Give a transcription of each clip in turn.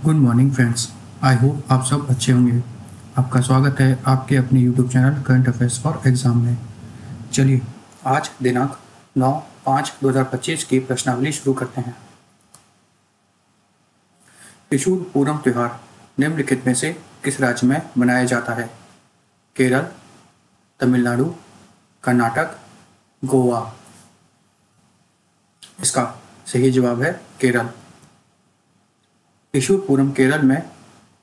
Good morning friends. I hope आप सब अच्छे होंगे। आपका स्वागत है आपके अपने यूट्यूब चैनल करंट अफेयर्स और एग्ज़ाम में। चलिए आज दिनांक 9/5/2025 की प्रश्नावली शुरू करते हैं। त्रिशूल पूरम त्यौहार निम्नलिखित में से किस राज्य में मनाया जाता है? केरल, तमिलनाडु, कर्नाटक, गोवा। इसका सही जवाब है केरल। त्रिशूल पूरम केरल में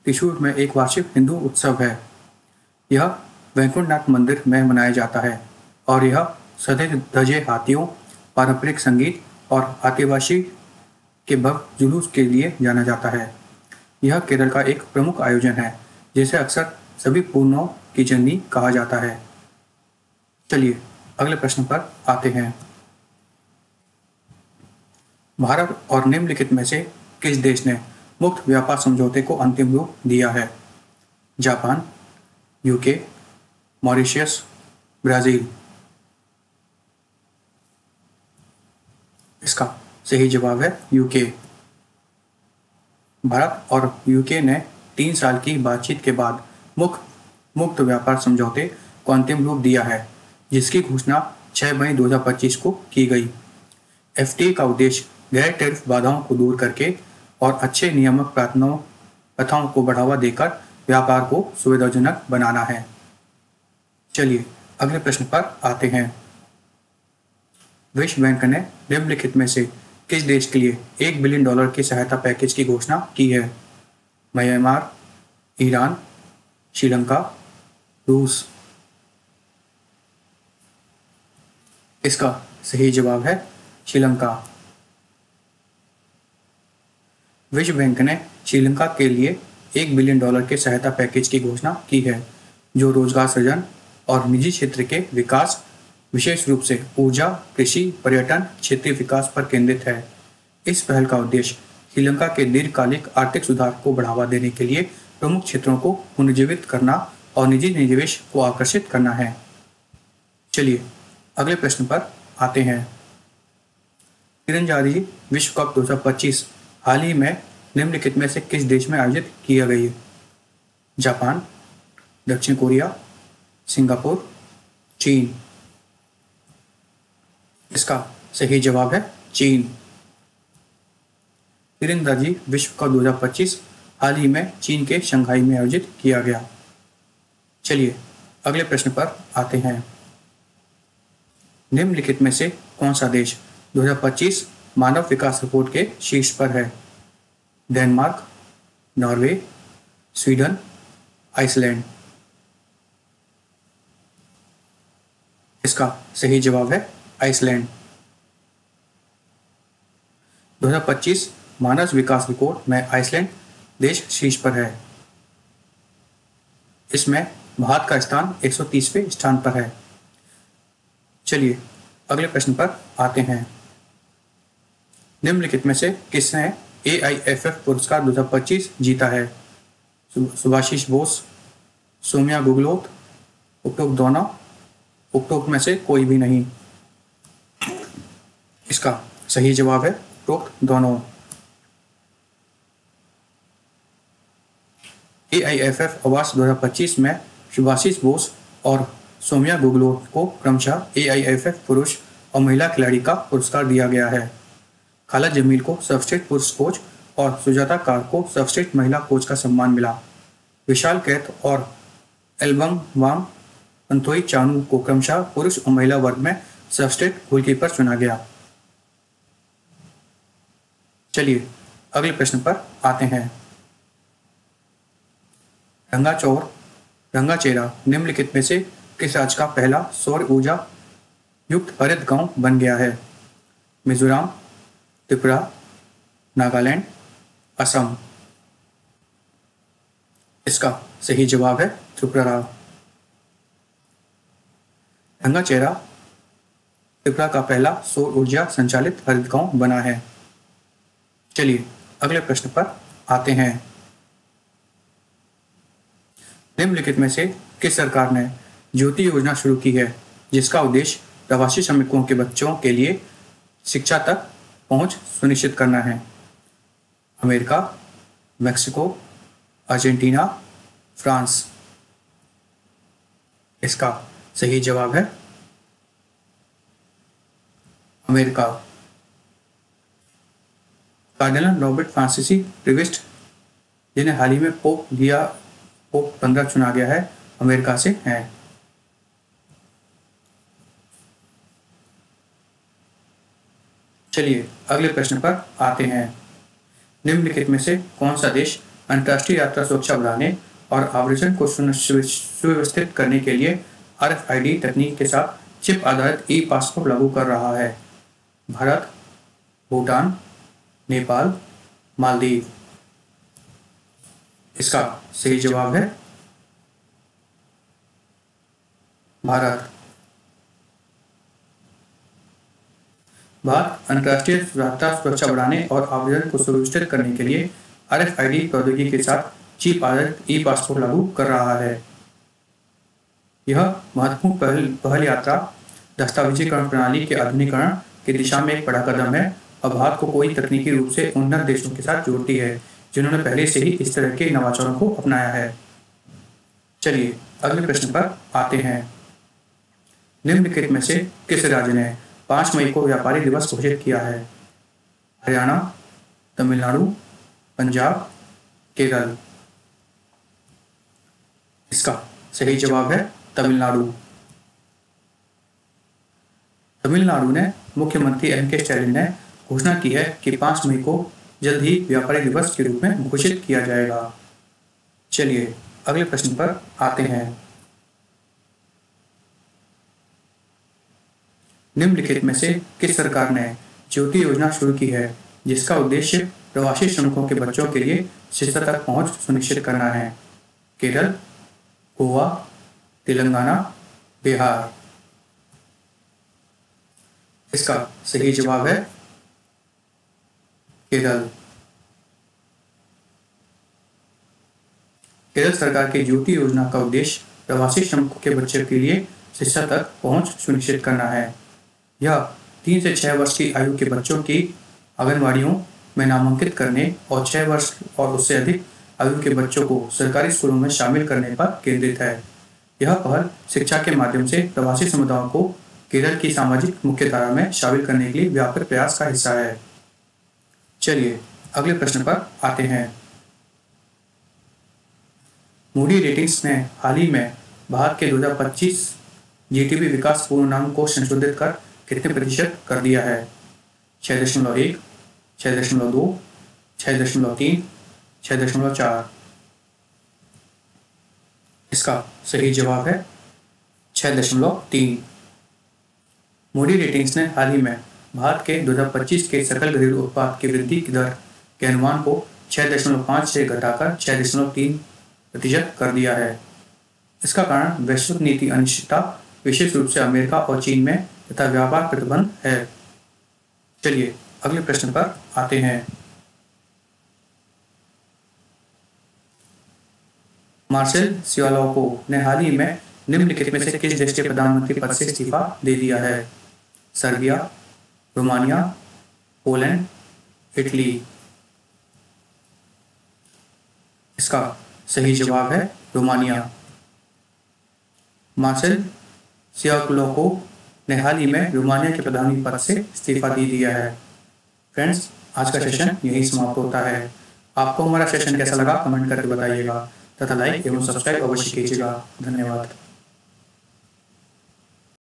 त्रिशूर में एक वार्षिक हिंदू उत्सव है। यह वैकुंठनाथ मंदिर में मनाया जाता है और यह सफेद ध्वजे हाथियों, पारंपरिक संगीत और आतिशबाजी के भव्य जुलूस के लिए जाना जाता है। यह केरल का एक प्रमुख आयोजन है जिसे अक्सर सभी पूर्णों की जननी कहा जाता है। चलिए अगले प्रश्न पर आते हैं। भारत और निम्नलिखित में से किस देश ने मुक्त व्यापार समझौते को अंतिम रूप दिया है? Japan, UK, Mauritius, Brazil. इसका सही जवाब है यूके। भारत और यूके ने 3 साल की बातचीत के बाद मुक्त व्यापार समझौते को अंतिम रूप दिया है, जिसकी घोषणा 6 मई 2025 को की गई। एफटीए का उद्देश्य गैर टैरिफ बाधाओं को दूर करके और अच्छे नियामक प्रथाओं को बढ़ावा देकर व्यापार को सुविधाजनक बनाना है। चलिए अगले प्रश्न पर आते हैं। विश्व बैंक ने निम्नलिखित में से किस देश के लिए $1 बिलियन की सहायता पैकेज की घोषणा की है? म्यांमार, ईरान, श्रीलंका, रूस। इसका सही जवाब है श्रीलंका। विश्व बैंक ने श्रीलंका के लिए $1 बिलियन के सहायता पैकेज की घोषणा की है, जो रोजगार सृजन और निजी क्षेत्र के विकास, विशेष रूप से ऊर्जा, कृषि, पर्यटन, क्षेत्रीय विकास पर केंद्रित है। इस पहल का उद्देश्य श्रीलंका के दीर्घकालिक आर्थिक सुधार को बढ़ावा देने के लिए प्रमुख क्षेत्रों को पुनर्जीवित करना और निजी निवेश को आकर्षित करना है। चलिए अगले प्रश्न पर आते हैं। तीरंदाजी विश्व कप 2025 हाल ही में निम्नलिखित में से किस देश में आयोजित किया गई? जापान, दक्षिण कोरिया, सिंगापुर, चीन। इसका सही जवाब है चीन। तीरंदाजी विश्व कप 2025 हाल ही में चीन के शंघाई में आयोजित किया गया। चलिए अगले प्रश्न पर आते हैं। निम्नलिखित में से कौन सा देश 2025 मानव विकास रिपोर्ट के शीर्ष पर है? Denmark, Norway, Sweden, Iceland. इसका सही जवाब है आइसलैंड। 2025 मानव विकास रिपोर्ट में आइसलैंड देश शीर्ष पर है। इसमें भारत का स्थान 130वें स्थान पर है। चलिए अगले प्रश्न पर आते हैं। निम्नलिखित में से किसने AIFF पुरस्कार 2025 जीता है? सुभाषिस बोस, सोम्या गुगलोत, उपरोक्त दोनों, उपरोक्त में से कोई भी नहीं। इसका सही जवाब है उपरोक्त दोनों। AIFF अवार्ड्स 2025 में सुभाषिस बोस और सोम्या गुगलोत को क्रमशः AIFF पुरुष और महिला खिलाड़ी का पुरस्कार दिया गया है। खालिद जमील को सर्वश्रेष्ठ पुरुष कोच और सुजाता कार को सर्वश्रेष्ठ महिला कोच का सम्मान मिला। विशाल कैथ और एल्बम पंथोई चानू को क्रमशः पुरुष और महिला वर्ग में सर्वश्रेष्ठ गोलकीपर चुना गया। चलिए अगले प्रश्न पर आते हैं। रंगाचेरा निम्नलिखित में से किस राज्य का पहला सौर ऊर्जा युक्त हरित गांव बन गया है? मिजोरम, त्रिपुरा, नागालैंड, असम। इसका सही जवाब है त्रिपुरा। रंगाचेरा त्रिपुरा का पहला सौर ऊर्जा संचालित हरित गांव बना है। चलिए अगले प्रश्न पर आते हैं। निम्नलिखित में से किस सरकार ने ज्योति योजना शुरू की है, जिसका उद्देश्य प्रवासी श्रमिकों के बच्चों के लिए शिक्षा तक पहुंच सुनिश्चित करना है? America, Mexico, Argentina, France. इसका सही जवाब है अमेरिका। कार्डिनल रॉबर्ट फ्रांसिसी प्रीविस्ट, जिन्हें हाल ही में पोप 15 चुना गया है, अमेरिका से हैं। चलिए अगले प्रश्न पर आते हैं। निम्नलिखित में से कौन सा देश अंतर्राष्ट्रीय यात्रा सुरक्षा बढ़ाने और आव्रजन को सुव्यवस्थित करने के लिए RFID तकनीक के साथ चिप आधारित ई-पासपोर्ट लागू कर रहा है? भारत, भूटान, नेपाल, मालदीव। इसका सही जवाब है भारत। भारत अंतर्राष्ट्रीय यात्रा सुरक्षा बढ़ाने और आवेदन को सुनिश्चित करने के लिए RFID प्रौद्योगिकी के साथ चिप आधारित ई-पासपोर्ट लागू कर रहा है। यह महत्वपूर्ण पहल यात्रा दस्तावेजीकरण प्रणाली के आधुनिकीकरण की दिशा में एक बड़ा कदम है और भारत को कोई तकनीकी रूप से उन्नत देशों के साथ जोड़ती है जिन्होंने पहले से ही इस तरह के नवाचारों को अपनाया है। चलिए अगले प्रश्न पर आते हैं। निम्नलिखित में से किस राज्य ने 5 मई को व्यापारी दिवस घोषित किया है? हरियाणा, तमिलनाडु, पंजाब, केरल। इसका सही जवाब है तमिलनाडु। तमिलनाडु ने मुख्यमंत्री M.K. स्टैलिन ने घोषणा की है कि 5 मई को जल्द ही व्यापारी दिवस के रूप में घोषित किया जाएगा। चलिए अगले प्रश्न पर आते हैं। निम्नलिखित में से किस सरकार ने ज्योति योजना शुरू की है जिसका उद्देश्य प्रवासी श्रमिकों के बच्चों के लिए शिक्षा तक पहुंच सुनिश्चित करना है? केरल, गोवा, तेलंगाना, बिहार। इसका सही जवाब है केरल। केरल सरकार की ज्योति योजना का उद्देश्य प्रवासी श्रमिकों के बच्चों के लिए शिक्षा तक पहुंच सुनिश्चित करना है। यह 3 से 6 वर्ष की आयु के बच्चों की आंगनवाड़ियों में नामांकित करने और 6 वर्ष और उससे अधिक आयु के बच्चों को सरकारी स्कूलों में शामिल करने पर केंद्रित है। यह पहल शिक्षा के माध्यम से प्रवासी समुदायों को केरल की सामाजिक मुख्यधारा में शामिल करने के लिए व्यापक प्रयास का हिस्सा है। चलिए अगले प्रश्न पर आते हैं। मूडी रेटिंग्स ने हाल ही में भारत के 2025 GDP विकास पूर्वानुमान को संशोधित कर कितने प्रतिशत कर दिया है? 6.1, 6.2, 6.3, 6.4। इसका सही जवाब है 6.3। मूडी रेटिंग्स ने हाल ही में भारत के 2025 के सकल घरेलू उत्पाद की वृद्धि की दर के अनुमान को 6.5 से घटाकर 6.3% कर दिया है। इसका कारण वैश्विक नीति अनिश्चितता, विशेष रूप से अमेरिका और चीन में तथा व्यापार प्रतिबंध है। चलिए अगले प्रश्न पर आते हैं। मार्सेल सियालोको ने हाल ही में निम्नलिखित में से किस देश के प्रधानमंत्री पद से इस्तीफा दे दिया है? Serbia, Romania, Poland, Italy. इसका सही जवाब है रोमानिया। मार्सेल सियालोको ने हाल ही में रोमानिया के प्रधानमंत्री पद से इस्तीफा दे दिया है। फ्रेंड्स, आज का सेशन यही समाप्त होता है। आपको हमारा सेशन कैसा लगा कमेंट करके बताइएगा तथा लाइक एवं सब्सक्राइब अवश्य कीजिएगा। धन्यवाद।